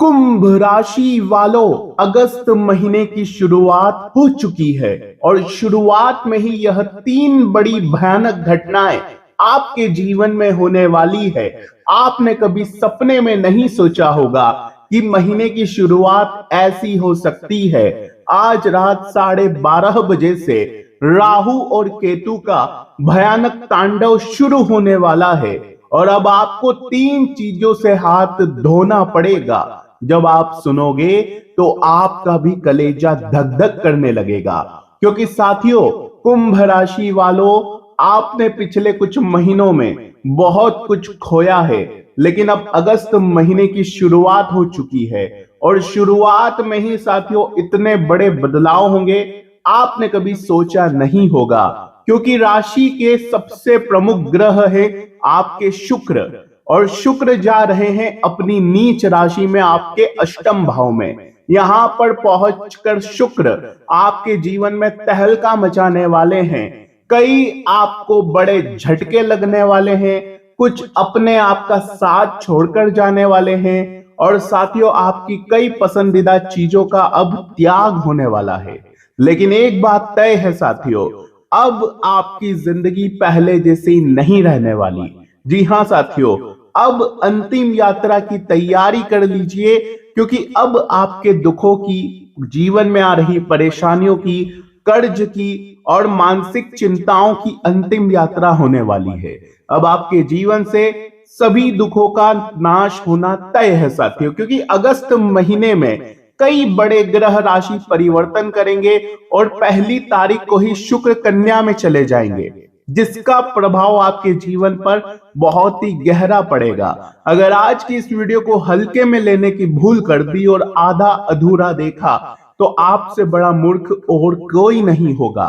कुंभ राशि वालों, अगस्त महीने की शुरुआत हो चुकी है और शुरुआत में ही यह 3 बड़ी भयानक घटनाएं आपके जीवन में होने वाली है। आपने कभी सपने में नहीं सोचा होगा कि महीने की शुरुआत ऐसी हो सकती है। आज रात 12:30 बजे से राहु और केतु का भयानक तांडव शुरू होने वाला है और अब आपको 3 चीजों से हाथ धोना पड़ेगा। जब आप सुनोगे तो आपका भी कलेजा धक धक करने लगेगा, क्योंकि साथियों, कुंभ राशि वालों, आपने पिछले कुछ महीनों में बहुत कुछ खोया है, लेकिन अब अगस्त महीने की शुरुआत हो चुकी है और शुरुआत में ही साथियों इतने बड़े बदलाव होंगे आपने कभी सोचा नहीं होगा, क्योंकि राशि के सबसे प्रमुख ग्रह है आपके शुक्र, और शुक्र जा रहे हैं अपनी नीच राशि में आपके अष्टम भाव में। यहां पर पहुंचकर शुक्र आपके जीवन में तहलका मचाने वाले हैं। कई आपको बड़े झटके लगने वाले हैं, कुछ अपने आप का साथ छोड़कर जाने वाले हैं और साथियों आपकी कई पसंदीदा चीजों का अब त्याग होने वाला है। लेकिन एक बात तय है साथियों, अब आपकी जिंदगी पहले जैसी नहीं रहने वाली। जी हां साथियों, अब अंतिम यात्रा की तैयारी कर लीजिए, क्योंकि अब आपके दुखों की, जीवन में आ रही परेशानियों की, कर्ज की और मानसिक चिंताओं की अंतिम यात्रा होने वाली है। अब आपके जीवन से सभी दुखों का नाश होना तय है साथियों, क्योंकि अगस्त महीने में कई बड़े ग्रह राशि परिवर्तन करेंगे और 1 तारीख को ही शुक्र कन्या में चले जाएंगे, जिसका प्रभाव आपके जीवन पर बहुत ही गहरा पड़ेगा। अगर आज की इस वीडियो को हल्के में लेने की भूल कर दी और आधा अधूरा देखा, तो आपसे बड़ा मूर्ख और कोई नहीं होगा,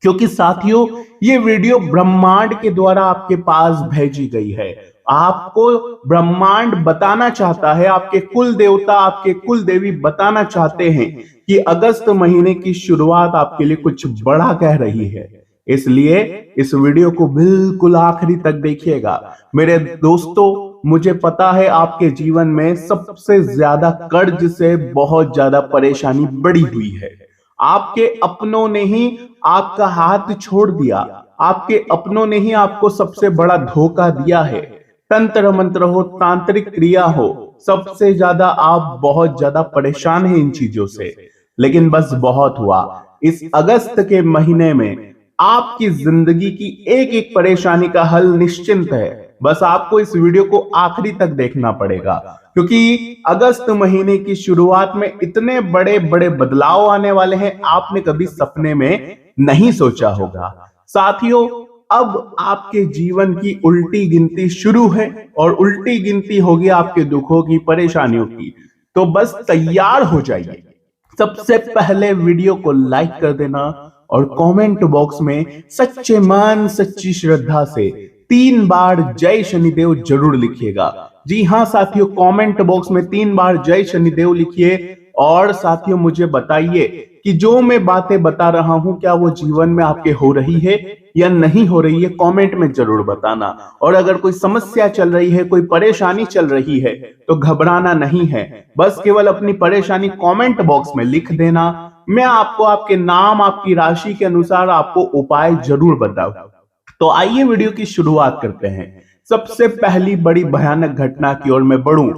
क्योंकि साथियों ये वीडियो ब्रह्मांड के द्वारा आपके पास भेजी गई है। आपको ब्रह्मांड बताना चाहता है, आपके कुल देवता, आपके कुल देवी बताना चाहते हैं कि अगस्त महीने की शुरुआत आपके लिए कुछ बड़ा कह रही है। इसलिए इस वीडियो को बिल्कुल आखिरी तक देखिएगा। मेरे दोस्तों, मुझे पता है आपके जीवन में सबसे ज्यादा कर्ज से बहुत ज्यादा परेशानी बढ़ी हुई है। आपके अपनों ने ही आपका हाथ छोड़ दिया, आपके अपनों ने ही आपको सबसे बड़ा धोखा दिया है। तंत्र मंत्र हो, तांत्रिक क्रिया हो, सबसे ज्यादा आप बहुत ज्यादा परेशान हैं इन चीजों से। लेकिन बस बहुत हुआ, इस अगस्त के महीने में आपकी जिंदगी की एक एक परेशानी का हल निश्चिंत है। बस आपको इस वीडियो को आखिरी तक देखना पड़ेगा, क्योंकि अगस्त महीने की शुरुआत में इतने बड़े बड़े बदलाव आने वाले हैं आपने कभी सपने में नहीं सोचा होगा। साथियों, अब आपके जीवन की उल्टी गिनती शुरू है और उल्टी गिनती होगी आपके दुखों की, परेशानियों की। तो बस तैयार हो जाइए। सबसे पहले वीडियो को लाइक कर देना और कमेंट बॉक्स में सच्चे मन, सच्ची श्रद्धा से 3 बार जय शनिदेव जरूर लिखिएगा। जी हां साथियों, कमेंट बॉक्स में 3 बार जय शनिदेव लिखिए और साथियों मुझे बताइए कि जो मैं बातें बता रहा हूं क्या वो जीवन में आपके हो रही है या नहीं हो रही है, कमेंट में जरूर बताना। और अगर कोई समस्या चल रही है, कोई परेशानी चल रही है, तो घबराना नहीं है, बस केवल अपनी परेशानी कमेंट बॉक्स में लिख देना। मैं आपको आपके नाम, आपकी राशि के अनुसार आपको उपाय जरूर बताऊं। तो आइए वीडियो की शुरुआत करते हैं। सबसे पहली बड़ी भयानक घटना की ओर मैं बढ़ूं।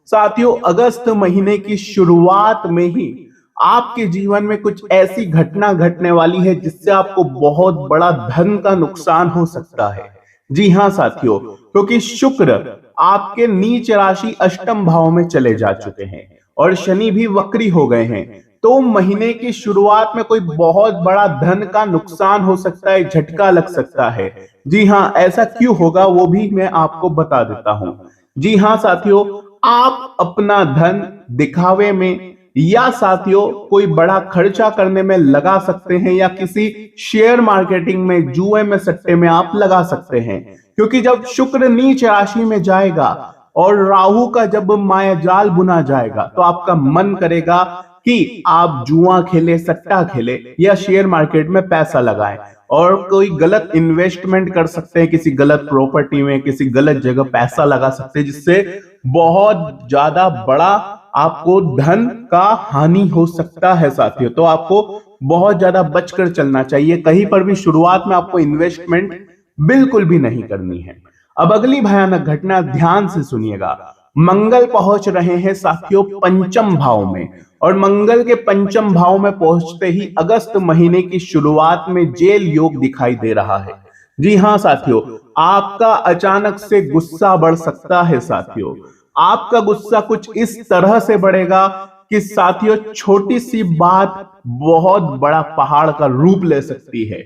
साथियों, अगस्त महीने की शुरुआत में ही आपके जीवन में कुछ ऐसी घटना घटने वाली है जिससे आपको बहुत बड़ा धन का नुकसान हो सकता है। जी हां साथियों, क्योंकि शुक्र आपके नीच राशि अष्टम भाव में चले जा चुके हैं और शनि भी वक्री हो गए हैं। तो महीने की शुरुआत में कोई बहुत बड़ा धन का नुकसान हो सकता है, झटका लग सकता है। जी हां, ऐसा क्यों होगा वो भी मैं आपको बता देता हूं। जी हां साथियों, आप अपना धन दिखावे में या साथियों कोई बड़ा खर्चा करने में लगा सकते हैं, या किसी शेयर मार्केटिंग में, जुए में, सट्टे में आप लगा सकते हैं। क्योंकि जब शुक्र नीच राशि में जाएगा और राहु का जब माया जाल बुना जाएगा, तो आपका मन करेगा कि आप जुआ खेले, सट्टा खेले या शेयर मार्केट में पैसा लगाएं और कोई गलत इन्वेस्टमेंट कर सकते हैं, किसी गलत प्रॉपर्टी में, किसी गलत जगह पैसा लगा सकते हैं, जिससे बहुत ज्यादा बड़ा आपको धन का हानि हो सकता है साथियों। तो आपको बहुत ज्यादा बचकर चलना चाहिए, कहीं पर भी शुरुआत में आपको इन्वेस्टमेंट बिल्कुल भी नहीं करनी है। अब अगली भयानक घटना ध्यान से सुनिएगा। मंगल पहुंच रहे हैं साथियों पंचम भाव में, और मंगल के पंचम भाव में पहुंचते ही अगस्त महीने की शुरुआत में जेल योग दिखाई दे रहा है। जी हां साथियों, आपका अचानक से गुस्सा बढ़ सकता है साथियों। आपका गुस्सा कुछ इस तरह से बढ़ेगा कि साथियों छोटी सी बात बहुत बड़ा पहाड़ का रूप ले सकती है।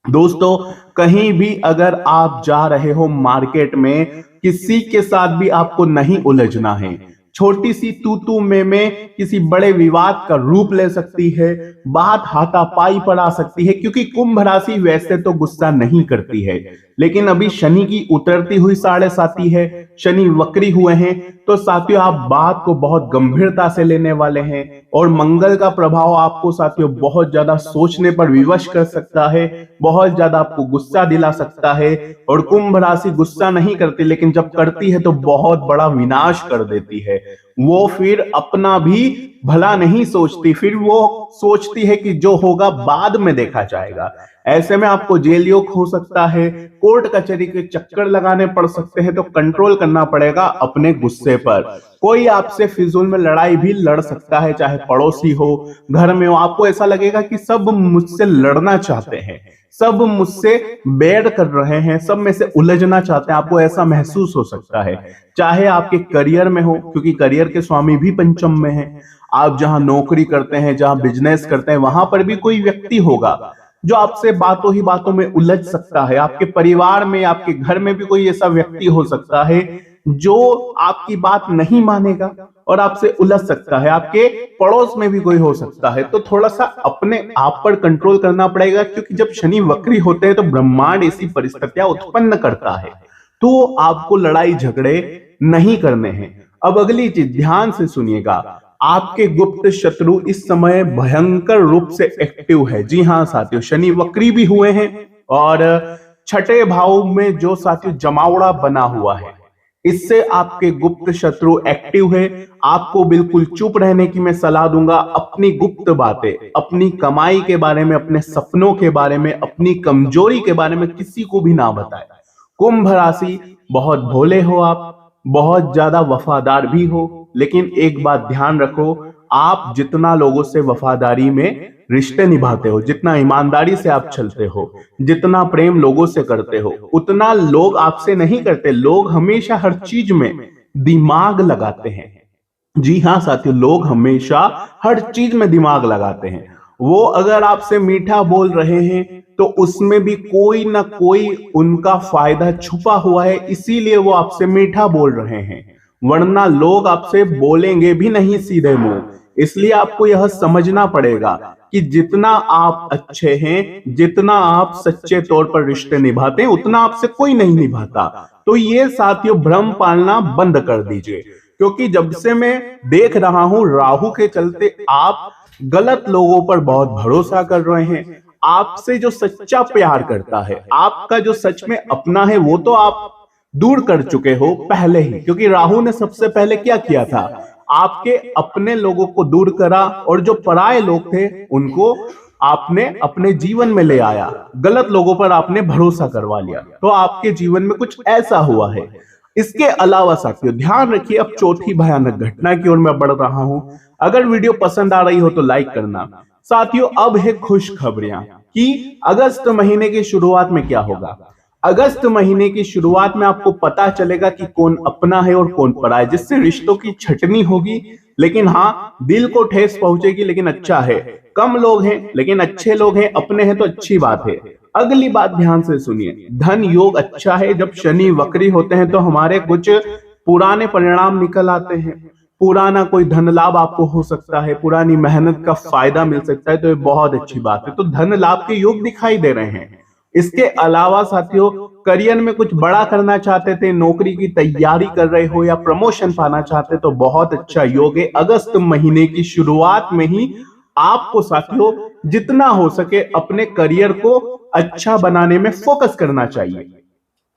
दोस्तों, कहीं भी अगर आप जा रहे हो मार्केट में, किसी के साथ भी आपको नहीं उलझना है। छोटी सी तू तू में किसी बड़े विवाद का रूप ले सकती है, बात हाथापाई पर आ सकती है, क्योंकि कुंभ राशि वैसे तो गुस्सा नहीं करती है, लेकिन अभी शनि की उतरती हुई साढ़े साथी है, शनि वक्री हुए हैं, तो साथियों आप बात को बहुत गंभीरता से लेने वाले हैं। और मंगल का प्रभाव आपको साथियों बहुत ज्यादा सोचने पर विवश कर सकता है, बहुत ज्यादा आपको गुस्सा दिला सकता है। और कुंभ राशि गुस्सा नहीं करती, लेकिन जब करती है तो बहुत बड़ा विनाश कर देती है। वो फिर अपना भी भला नहीं सोचती, फिर वो सोचती है कि जो होगा बाद में देखा जाएगा। ऐसे में आपको जेल योग हो सकता है, कोर्ट कचहरी के चक्कर लगाने पड़ सकते हैं। तो कंट्रोल करना पड़ेगा अपने गुस्से पर। कोई आपसे फिजूल में लड़ाई भी लड़ सकता है, चाहे पड़ोसी हो, घर में हो। आपको ऐसा लगेगा कि सब मुझसे लड़ना चाहते हैं, सब मुझसे बैर कर रहे हैं, सब में से उलझना चाहते हैं। आपको ऐसा महसूस हो सकता है, चाहे आपके करियर में हो, क्योंकि करियर के स्वामी भी पंचम में है। आप जहां नौकरी करते हैं, जहां बिजनेस करते हैं, वहां पर भी कोई व्यक्ति होगा जो आपसे बातों ही बातों में उलझ सकता है। आपके परिवार में, आपके घर में भी कोई ऐसा व्यक्ति हो सकता है जो आपकी बात नहीं मानेगा और आपसे उलझ सकता है। आपके पड़ोस में भी कोई हो सकता है। तो थोड़ा सा अपने आप पर कंट्रोल करना पड़ेगा, क्योंकि जब शनि वक्री होते हैं तो ब्रह्मांड ऐसी परिस्थितियां उत्पन्न करता है। तो आपको लड़ाई झगड़े नहीं करने हैं। अब अगली चीज ध्यान से सुनिएगा। आपके गुप्त शत्रु इस समय भयंकर रूप से एक्टिव है। जी हां साथियों, शनि वक्री भी हुए हैं, और छठे भाव में जो साथियों जमावड़ा बना हुआ है, इससे आपके गुप्त शत्रु एक्टिव है। आपको बिल्कुल चुप रहने की मैं सलाह दूंगा। अपनी गुप्त बातें, अपनी कमाई के बारे में, अपने सपनों के बारे में, अपनी कमजोरी के बारे में किसी को भी ना बताएं। कुंभ राशि, बहुत भोले हो आप, बहुत ज्यादा वफादार भी हो, लेकिन एक बात ध्यान रखो, आप जितना लोगों से वफादारी में रिश्ते निभाते हो, जितना ईमानदारी से आप चलते हो, जितना प्रेम लोगों से करते हो, उतना लोग आपसे नहीं करते। लोग हमेशा हर चीज में दिमाग लगाते हैं। जी हां साथियों, लोग हमेशा हर चीज में दिमाग लगाते हैं। वो अगर आपसे मीठा बोल रहे हैं तो उसमें भी कोई ना कोई उनका फायदा छुपा हुआ है, इसीलिए वो आपसे मीठा बोल रहे हैं, वरना लोग आपसे बोलेंगे भी नहीं सीधे मुंह। इसलिए आपको यह समझना पड़ेगा कि जितना आप अच्छे हैं, जितना आप सच्चे तौर पर रिश्ते निभाते हैं, उतना आपसे कोई नहीं निभाता। तो ये साथियों भ्रम पालना बंद कर दीजिए, क्योंकि जब से मैं देख रहा हूं राहु के चलते आप गलत लोगों पर बहुत भरोसा कर रहे हैं। आपसे जो सच्चा प्यार करता है, आपका जो सच में अपना है, वो तो आप दूर कर चुके हो पहले ही, क्योंकि राहु ने सबसे पहले क्या किया था, आपके अपने लोगों को दूर करा, और जो पराये लोग थे उनको आपने अपने जीवन में ले आया, गलत लोगों पर आपने भरोसा करवा लिया। तो आपके जीवन में कुछ ऐसा हुआ है। इसके अलावा साथियों ध्यान रखिए, अब चौथी भयानक घटना की ओर मैं बढ़ रहा हूं। अगर वीडियो पसंद आ रही हो तो लाइक करना। साथियों अब है खुश खबरियां कि अगस्त महीने की शुरुआत में क्या होगा। अगस्त महीने की शुरुआत में आपको पता चलेगा कि कौन अपना है और कौन पराया, जिससे रिश्तों की छटनी होगी, लेकिन हाँ दिल को ठेस पहुंचेगी, लेकिन अच्छा है। कम लोग हैं लेकिन अच्छे लोग हैं, अपने हैं तो अच्छी बात है। अगली बात ध्यान से सुनिए, धन योग अच्छा है। जब शनि वक्री होते हैं तो हमारे कुछ पुराने परिणाम निकल आते हैं, पुराना कोई धन लाभ आपको हो सकता है, पुरानी मेहनत का फायदा मिल सकता है, तो ये बहुत अच्छी बात है। तो धन लाभ के योग दिखाई दे रहे हैं। इसके अलावा साथियों करियर में कुछ बड़ा करना चाहते थे, नौकरी की तैयारी कर रहे हो या प्रमोशन पाना चाहते, तो बहुत अच्छा योग है। अगस्त महीने की शुरुआत में ही आपको साथियों जितना हो सके अपने करियर को अच्छा बनाने में फोकस करना चाहिए।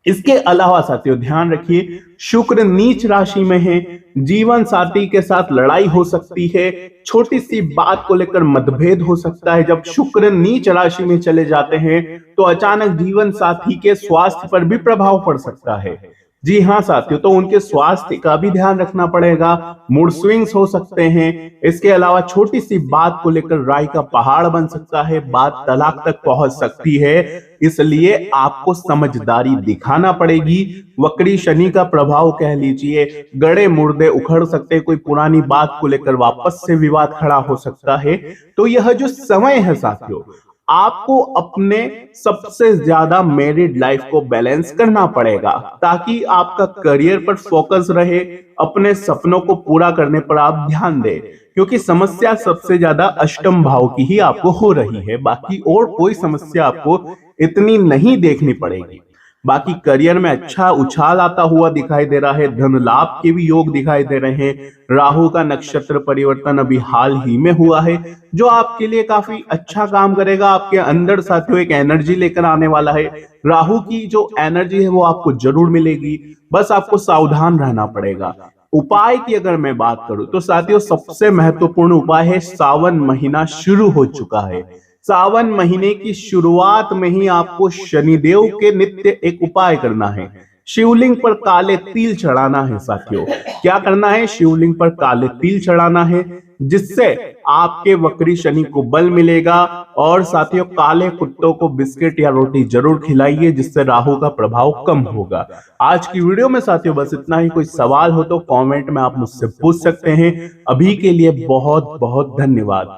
इसके अलावा साथियों ध्यान रखिए, शुक्र नीच राशि में है, जीवन साथी के साथ लड़ाई हो सकती है, छोटी सी बात को लेकर मतभेद हो सकता है। जब शुक्र नीच राशि में चले जाते हैं तो अचानक जीवन साथी के स्वास्थ्य पर भी प्रभाव पड़ सकता है। जी हाँ साथियों, तो उनके स्वास्थ्य का भी ध्यान रखना पड़ेगा, मूड स्विंग्स हो सकते हैं। इसके अलावा छोटी सी बात को लेकर राय का पहाड़ बन सकता है, बात तलाक तक पहुंच सकती है। इसलिए आपको समझदारी दिखाना पड़ेगी। वक्री शनि का प्रभाव कह लीजिए, गड़े मुर्दे उखड़ सकते, कोई पुरानी बात को लेकर वापस से विवाद खड़ा हो सकता है। तो यह जो समय है साथियों, आपको अपने सबसे ज्यादा मैरिड लाइफ को बैलेंस करना पड़ेगा, ताकि आपका करियर पर फोकस रहे, अपने सपनों को पूरा करने पर आप ध्यान दें। क्योंकि समस्या सबसे ज्यादा अष्टम भाव की ही आपको हो रही है, बाकी और कोई समस्या आपको इतनी नहीं देखनी पड़ेगी। बाकी करियर में अच्छा उछाल आता हुआ दिखाई दे रहा है, धन लाभ के भी योग दिखाई दे रहे हैं। राहु का नक्षत्र परिवर्तन अभी हाल ही में हुआ है, जो आपके लिए काफी अच्छा काम करेगा। आपके अंदर साथियों एक एनर्जी लेकर आने वाला है। राहु की जो एनर्जी है वो आपको जरूर मिलेगी, बस आपको सावधान रहना पड़ेगा। उपाय की अगर मैं बात करूं तो साथियों सबसे महत्वपूर्ण उपाय है, सावन महीना शुरू हो चुका है। सावन महीने की शुरुआत में ही आपको शनिदेव के नित्य एक उपाय करना है। शिवलिंग पर काले तिल चढ़ाना है साथियों। क्या करना है? शिवलिंग पर काले तिल चढ़ाना है, जिससे आपके वक्री शनि को बल मिलेगा। और साथियों काले कुत्तों को बिस्किट या रोटी जरूर खिलाइए, जिससे राहु का प्रभाव कम होगा। आज की वीडियो में साथियों बस इतना ही। कोई सवाल हो तो कमेंट में आप मुझसे पूछ सकते हैं। अभी के लिए बहुत बहुत धन्यवाद।